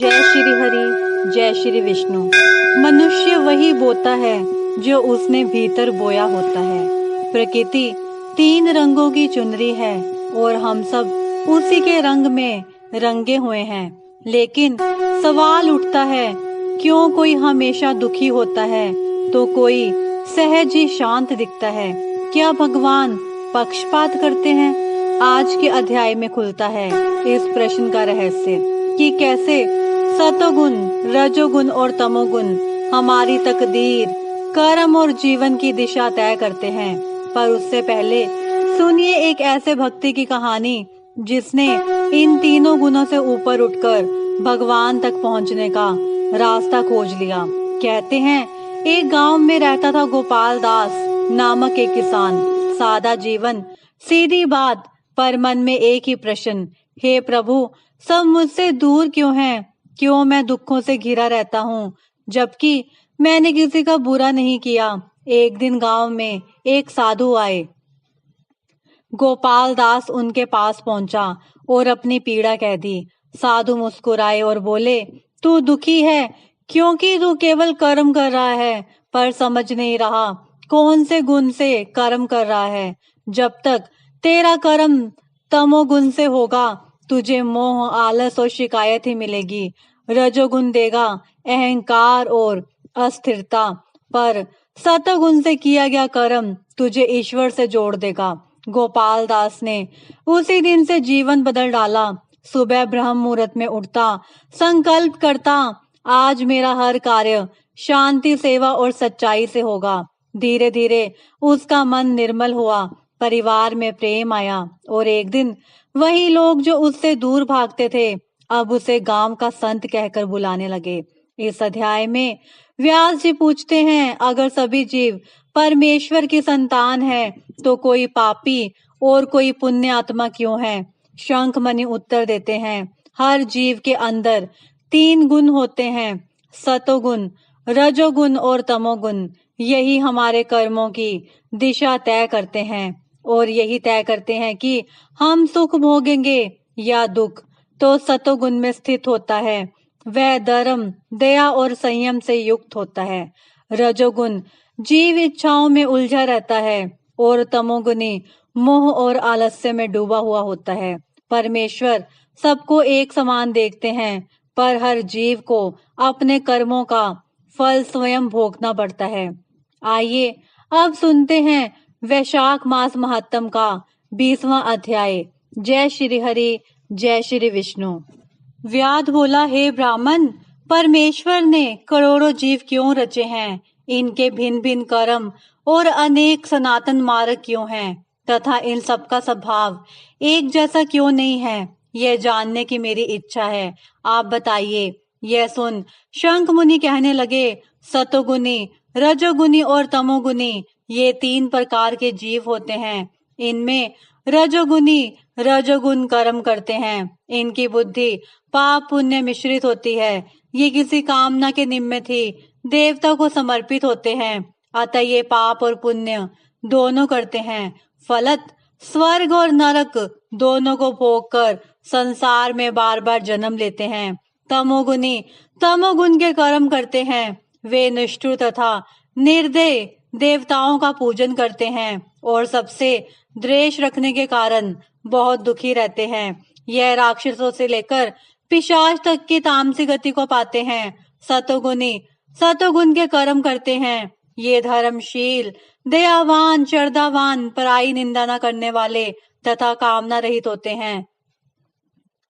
जय श्री हरि, जय श्री विष्णु। मनुष्य वही बोता है जो उसने भीतर बोया होता है। प्रकृति 3 रंगों की चुनरी है और हम सब उसी के रंग में रंगे हुए हैं। लेकिन सवाल उठता है, क्यों कोई हमेशा दुखी होता है तो कोई सहज ही शांत दिखता है? क्या भगवान पक्षपात करते हैं? आज के अध्याय में खुलता है इस प्रश्न का रहस्य कि कैसे सतोगुण, रजोगुण और तमोगुण हमारी तकदीर, कर्म और जीवन की दिशा तय करते हैं। पर उससे पहले सुनिए एक ऐसे भक्ति की कहानी जिसने इन तीनों गुणों से ऊपर उठकर भगवान तक पहुंचने का रास्ता खोज लिया। कहते हैं, एक गांव में रहता था गोपाल दास नामक एक किसान। सादा जीवन, सीधी बात, पर मन में एक ही प्रश्न, हे प्रभु, सब मुझसे दूर क्यों हैं? क्यों मैं दुखों से घिरा रहता हूँ, जबकि मैंने किसी का बुरा नहीं किया। एक दिन गांव में एक साधु आए। गोपाल दास उनके पास पहुंचा और अपनी पीड़ा कह दी। साधु मुस्कुराए और बोले, तू दुखी है क्योंकि तू केवल कर्म कर रहा है, पर समझ नहीं रहा कौन से गुण से कर्म कर रहा है। जब तक तेरा कर्म तमोगुण से होगा, तुझे मोह, आलस और शिकायत ही मिलेगी। रजोगुण देगा अहंकार और अस्थिरता, पर सतोगुण से किया गया कर्म तुझे ईश्वर से जोड़ देगा। गोपाल दास ने उसी दिन से जीवन बदल डाला। सुबह ब्रह्म मुहूर्त में उठता, संकल्प करता, आज मेरा हर कार्य शांति, सेवा और सच्चाई से होगा। धीरे धीरे उसका मन निर्मल हुआ, परिवार में प्रेम आया और एक दिन वही लोग जो उससे दूर भागते थे अब उसे गांव का संत कहकर बुलाने लगे। इस अध्याय में व्यास जी पूछते हैं, अगर सभी जीव परमेश्वर की संतान है तो कोई पापी और कोई पुण्य आत्मा क्यों है? शंखमणि उत्तर देते हैं, हर जीव के अंदर 3 गुण होते हैं, सतोगुण, रजोगुण और तमोगुण। यही हमारे कर्मों की दिशा तय करते हैं और यही तय करते हैं कि हम सुख भोगेंगे या दुख। तो सतोगुण में स्थित होता है वह धर्म, दया और संयम से युक्त होता है। रजोगुण जीव इच्छाओं में उलझा रहता है और तमोगुणी मोह और आलस्य में डूबा हुआ होता है। परमेश्वर सबको एक समान देखते हैं, पर हर जीव को अपने कर्मों का फल स्वयं भोगना पड़ता है। आइए अब सुनते हैं वैशाख मास महात्म का 20वां अध्याय। जय श्री हरि, जय श्री विष्णु। व्याध बोला, हे ब्राह्मण, परमेश्वर ने करोड़ों जीव क्यों रचे हैं? इनके भिन्न भिन्न कर्म और अनेक सनातन मार्ग क्यों हैं? तथा इन सबका स्वभाव एक जैसा क्यों नहीं है? यह जानने की मेरी इच्छा है, आप बताइए। यह सुन शंख मुनि कहने लगे, सतोगुनी, रजोगुनी और तमोगुनी ये 3 प्रकार के जीव होते हैं। इनमें रजोगुनी रजोगुण कर्म करते हैं। इनकी बुद्धि पाप पुण्य मिश्रित होती है। ये किसी कामना के निमित्त ही देवता को समर्पित होते हैं। अतः ये पाप और पुण्य दोनों करते हैं। फलत स्वर्ग और नरक दोनों को भोग कर संसार में बार बार जन्म लेते हैं। तमोगुनी तमोगुण के कर्म करते हैं। वे निष्ठुर तथा निर्दय देवताओं का पूजन करते हैं और सबसे द्वेष रखने के कारण बहुत दुखी रहते हैं। यह राक्षसों से लेकर पिशाच तक की तामसी गति को पाते हैं। सतोगुनी सतोगुण के कर्म करते हैं। ये धर्मशील, दयावान, श्रद्धावान, पराई निंदा न करने वाले तथा कामना रहित होते हैं,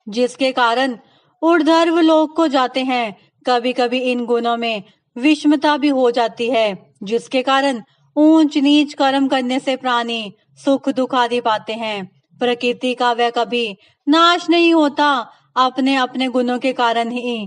जिसके कारण ऊर्ध्व लोक को जाते हैं। कभी कभी इन गुणों में विषमता भी हो जाती है, जिसके कारण ऊंच नीच कर्म करने से प्राणी सुख दुख आदि पाते हैं। प्रकृति का वह कभी नाश नहीं होता, अपने अपने गुणों के कारण ही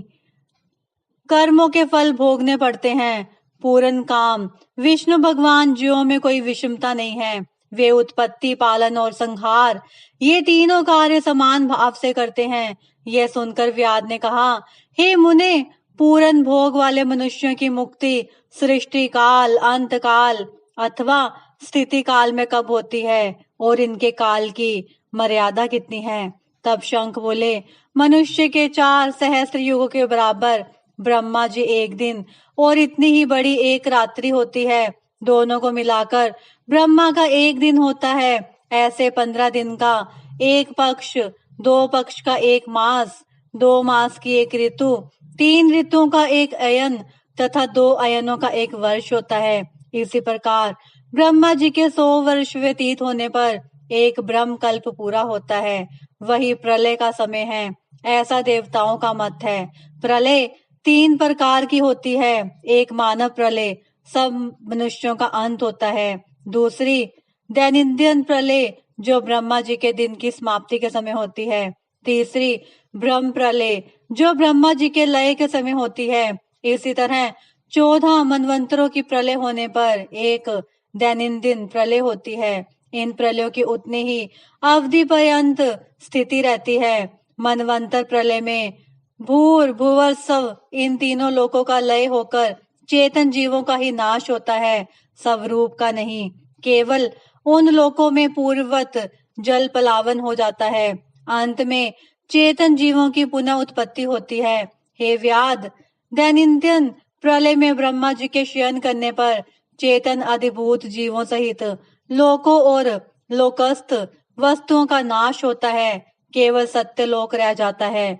कर्मों के फल भोगने पड़ते हैं। पूर्ण काम विष्णु भगवान जीवों में कोई विषमता नहीं है। वे उत्पत्ति, पालन और संहार ये तीनों कार्य समान भाव से करते हैं। यह सुनकर व्याध ने कहा, हे मुने, पूर्ण भोग वाले मनुष्यों की मुक्ति सृष्टि काल, अंत काल अथवा स्थिति काल में कब होती है और इनके काल की मर्यादा कितनी है? तब शंख बोले, मनुष्य के 4 सहस्त्र युगों के बराबर ब्रह्मा जी एक दिन और इतनी ही बड़ी एक रात्रि होती है। दोनों को मिलाकर ब्रह्मा का एक दिन होता है। ऐसे 15 दिन का एक पक्ष, 2 पक्ष का एक मास, 2 मास की एक ऋतु, 3 ऋतुओं का एक अयन तथा 2 अयनों का एक वर्ष होता है। इसी प्रकार ब्रह्मा जी के 100 वर्ष व्यतीत होने पर एक ब्रह्म कल्प पूरा होता है। वही प्रलय का समय है, ऐसा देवताओं का मत है। प्रलय 3 प्रकार की होती है। एक मानव प्रलय, सब मनुष्यों का अंत होता है। दूसरी दैनंदिन प्रलय, जो ब्रह्मा जी के दिन की समाप्ति के समय होती है। तीसरी ब्रह्म प्रलय, जो ब्रह्मा जी के लय के समय होती है। इसी तरह 14 मनवंतरों की प्रलय होने पर एक दैनंदिन प्रलय होती है। इन प्रलयों की उतनी ही अवधि पर्यंत स्थिति रहती है। मनवंतर प्रलय में भूर भुवस्सव इन तीनों लोकों का लय होकर चेतन जीवों का ही नाश होता है, स्वरूप का नहीं। केवल उन लोकों में पूर्ववत जल पलावन हो जाता है। अंत में चेतन जीवों की पुनः उत्पत्ति होती है। हे व्याध, दैनंदिन प्रलय में ब्रह्मा जी के शयन करने पर चेतन अधिभूत जीवों सहित लोकों और लोकस्थ वस्तुओं का नाश होता है। केवल सत्य लोक रह जाता है।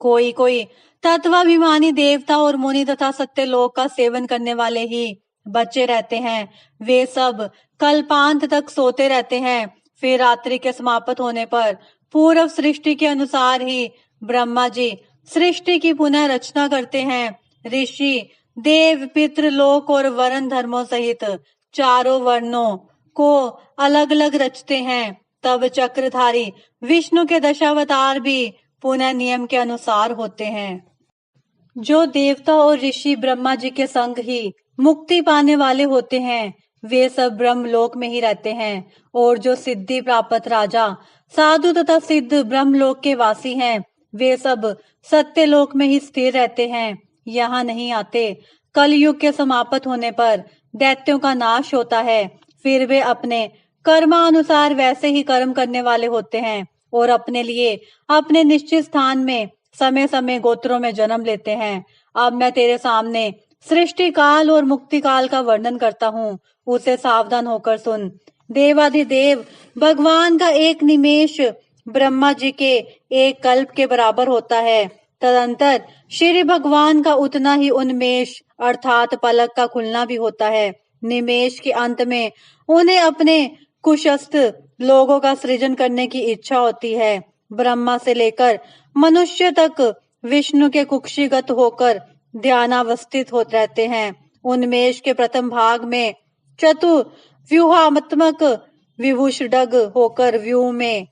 कोई कोई तत्वाभिमानी देवता और मुनि तथा सत्य लोक का सेवन करने वाले ही बचे रहते हैं। वे सब कल्पांत तक सोते रहते हैं। फिर रात्रि के समाप्त होने पर पूर्व सृष्टि के अनुसार ही ब्रह्मा जी सृष्टि की पुनः रचना करते हैं। ऋषि देव पितृ लोक और वर्ण धर्मों सहित चारों वर्णों को अलग अलग रचते हैं। तब चक्रधारी विष्णु के दशावतार भी पुनः नियम के अनुसार होते हैं। जो देवता और ऋषि ब्रह्मा जी के संग ही मुक्ति पाने वाले होते हैं, वे सब ब्रह्मलोक में ही रहते हैं। और जो सिद्धि प्राप्त राजा, साधु तथा सिद्ध ब्रह्मलोक के वासी हैं, वे सब सत्यलोक में ही स्थिर रहते हैं, यहाँ नहीं आते। कलयुग के समाप्त होने पर दैत्यों का नाश होता है। फिर वे अपने कर्मानुसार वैसे ही कर्म करने वाले होते हैं और अपने लिए अपने निश्चित स्थान में समय समय गोत्रों में जन्म लेते हैं। अब मैं तेरे सामने सृष्टि काल और मुक्ति काल का वर्णन करता हूँ, उसे सावधान होकर सुन। देवाधिदेव भगवान का एक निमेष ब्रह्मा जी के एक कल्प के बराबर होता है। तदंतर श्री भगवान का उतना ही उन्मेष अर्थात पलक का खुलना भी होता है। निमेष के अंत में उन्हें अपने कुशस्थ लोगों का सृजन करने की इच्छा होती है। ब्रह्मा से लेकर मनुष्य तक विष्णु के कुक्षिगत होकर ध्यानावस्थित हो रहते हैं। उन्मेष के प्रथम भाग में चतुर्व्यूहात्मक विभूषडग होकर व्यूह में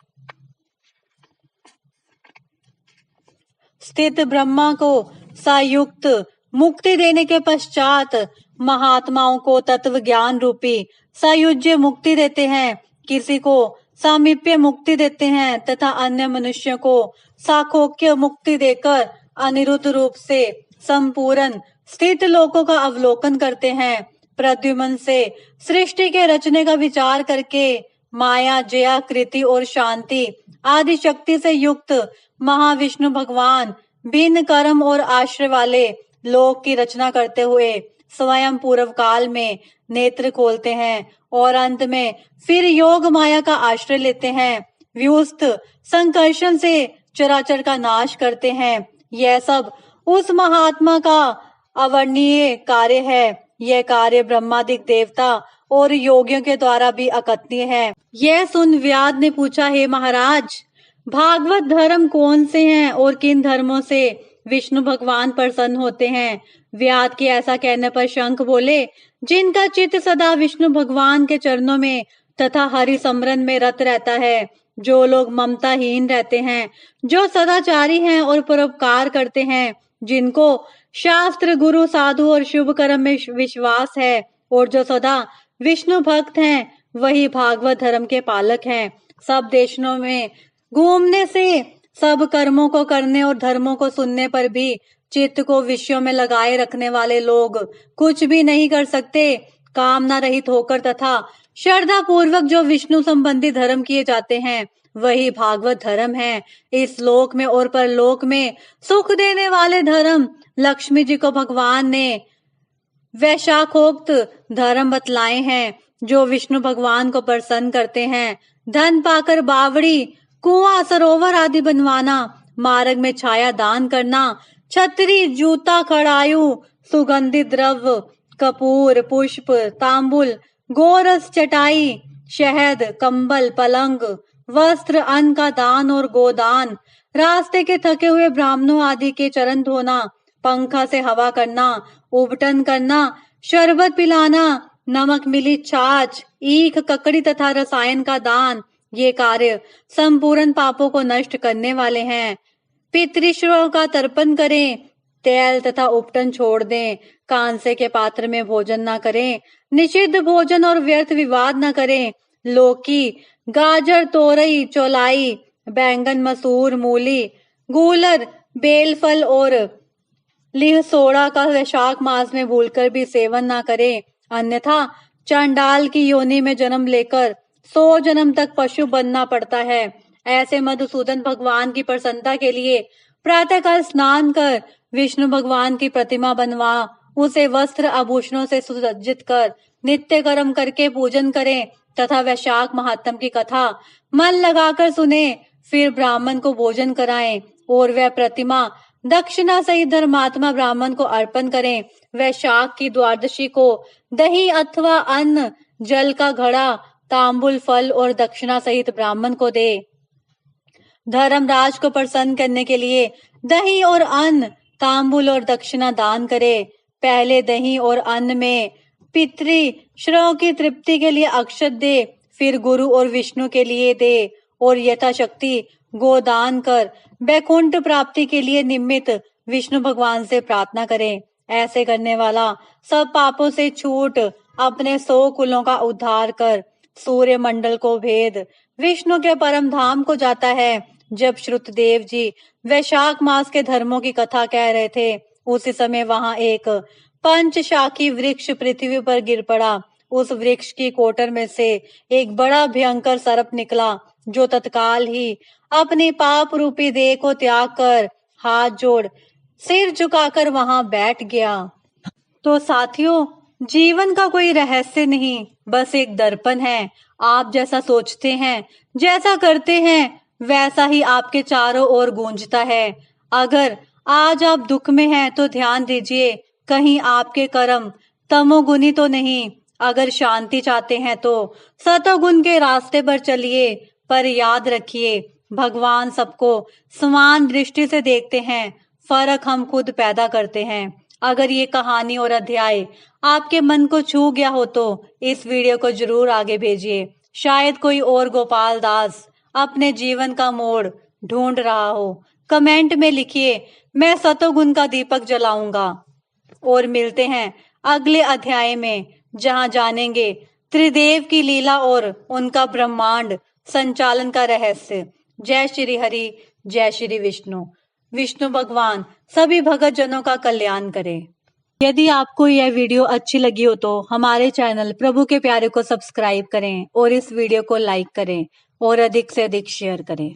स्थित ब्रह्मा को सायुक्त मुक्ति देने के पश्चात महात्माओं को तत्व ज्ञान रूपी सायुज्य मुक्ति देते हैं। किसी को सामीप्य मुक्ति देते हैं तथा अन्य मनुष्यों को साखोक्य मुक्ति देकर अनिरुद्ध रूप से संपूर्ण स्थित लोकों का अवलोकन करते हैं। प्रद्युमन से सृष्टि के रचने का विचार करके माया, जया, कृति और शांति आदि शक्ति से युक्त महाविष्णु भगवान भिन्न कर्म और आश्रय वाले लोक की रचना करते हुए स्वयं पूर्व काल में नेत्र खोलते हैं और अंत में फिर योग माया का आश्रय लेते हैं। व्युत्थ संकर्षण से चराचर का नाश करते हैं। यह सब उस महात्मा का अवर्णनीय कार्य है। यह कार्य ब्रह्मादिक देवता और योगियों के द्वारा भी अकथनीय है। यह सुन व्याध ने पूछा, हे महाराज, भागवत धर्म कौन से हैं और किन धर्मों से विष्णु भगवान प्रसन्न होते हैं? व्याध के ऐसा कहने पर शंख बोले, जिनका चित्त सदा विष्णु भगवान के चरणों में तथा हरि समरन में रत रहता है, जो लोग ममताहीन रहते हैं, जो सदाचारी हैं और परोपकार करते हैं, जिनको शास्त्र, गुरु, साधु और शुभ कर्म में विश्वास है और जो सदा विष्णु भक्त हैं, वही भागवत धर्म के पालक हैं। सब देशों में घूमने से, सब कर्मों को करने और धर्मों को सुनने पर भी चित्त को विषयों में लगाए रखने वाले लोग कुछ भी नहीं कर सकते। कामना रहित होकर तथा श्रद्धा पूर्वक जो विष्णु संबंधी धर्म किए जाते हैं, वही भागवत धर्म है। इस लोक में और परलोक में सुख देने वाले धर्म लक्ष्मी जी को भगवान ने वैशाखोक्त धर्म बतलाए हैं, जो विष्णु भगवान को प्रसन्न करते हैं। धन पाकर बावड़ी, कुआं, सरोवर आदि बनवाना, मार्ग में छाया दान करना, छतरी, जूता, कड़ायू, सुगंधित द्रव्य, कपूर, पुष्प, तांबुल, गोरस, चटाई, शहद, कंबल, पलंग, वस्त्र, अन्न का दान और गोदान, रास्ते के थके हुए ब्राह्मणों आदि के चरण धोना, पंखा से हवा करना, उबटन करना, शरबत पिलाना, नमक मिली छाछ, ईख, ककड़ी तथा रसायन का दान, ये कार्य संपूर्ण पापों को नष्ट करने वाले हैं। पितृश्रों का तर्पण करें, तेल तथा उपटन छोड़ दें, कांसे के पात्र में भोजन न करें, निषिद्ध भोजन और व्यर्थ विवाद न करें। लौकी, गाजर, तोरई, चौलाई, बैंगन, मसूर, मूली, गूलर, बेलफल और लिह सोड़ा का वैशाख मास में भूलकर भी सेवन न करें, अन्यथा चांडाल की योनि में जन्म लेकर 100 जन्म तक पशु बनना पड़ता है। ऐसे मधुसूदन भगवान की प्रसन्नता के लिए प्रातःकाल स्नान कर विष्णु भगवान की प्रतिमा बनवा उसे वस्त्र आभूषणों से सुसज्जित कर नित्य कर्म करके पूजन करें तथा वैशाख महात्म की कथा मन लगाकर सुने। फिर ब्राह्मण को भोजन कराएं और वह प्रतिमा दक्षिणा सहित धर्मात्मा ब्राह्मण को अर्पण करें। वैशाख की द्वादशी को दही अथवा अन्न, जल का घड़ा, तांबुल, फल और दक्षिणा सहित ब्राह्मण को दे। धर्मराज को प्रसन्न करने के लिए दही और अन्न, तांबुल और दक्षिणा दान करे। पहले दही और अन्न में पितृ श्रव की तृप्ति के लिए अक्षत दे, फिर गुरु और विष्णु के लिए दे और यथाशक्ति गोदान कर वैकुंठ प्राप्ति के लिए निमित्त विष्णु भगवान से प्रार्थना करें। ऐसे करने वाला सब पापों से छूट अपने 100 कुलों का उद्धार कर सूर्य मंडल को भेद विष्णु के परम धाम को जाता है। जब श्रुतदेव जी वैशाख मास के धर्मों की कथा कह रहे थे, उसी समय वहां एक पंचशाखी वृक्ष पृथ्वी पर गिर पड़ा। उस वृक्ष की कोटर में से एक बड़ा भयंकर सर्प निकला, जो तत्काल ही अपनी पाप रूपी देह को त्याग कर हाथ जोड़ सिर झुकाकर वहां बैठ गया। तो साथियों, जीवन का कोई रहस्य नहीं, बस एक दर्पण है। आप जैसा सोचते हैं, जैसा करते हैं, वैसा ही आपके चारों ओर गूंजता है। अगर आज आप दुख में हैं तो ध्यान दीजिए, कहीं आपके कर्म तमोगुनी तो नहीं। अगर शांति चाहते हैं तो सतोगुण के रास्ते पर चलिए, पर याद रखिए भगवान सबको समान दृष्टि से देखते हैं, फर्क हम खुद पैदा करते हैं। अगर ये कहानी और अध्याय आपके मन को छू गया हो तो इस वीडियो को जरूर आगे भेजिए। शायद कोई और गोपाल दास अपने जीवन का मोड़ ढूंढ रहा हो। कमेंट में लिखिए, मैं सतोगुण का दीपक जलाऊंगा। और मिलते हैं अगले अध्याय में, जहां जानेंगे त्रिदेव की लीला और उनका ब्रह्मांड संचालन का रहस्य। जय श्री हरि, जय श्री विष्णु। विष्णु भगवान सभी भगत जनों का कल्याण करे। यदि आपको यह वीडियो अच्छी लगी हो तो हमारे चैनल प्रभु के प्यारे को सब्सक्राइब करें और इस वीडियो को लाइक करें और अधिक से अधिक शेयर करें।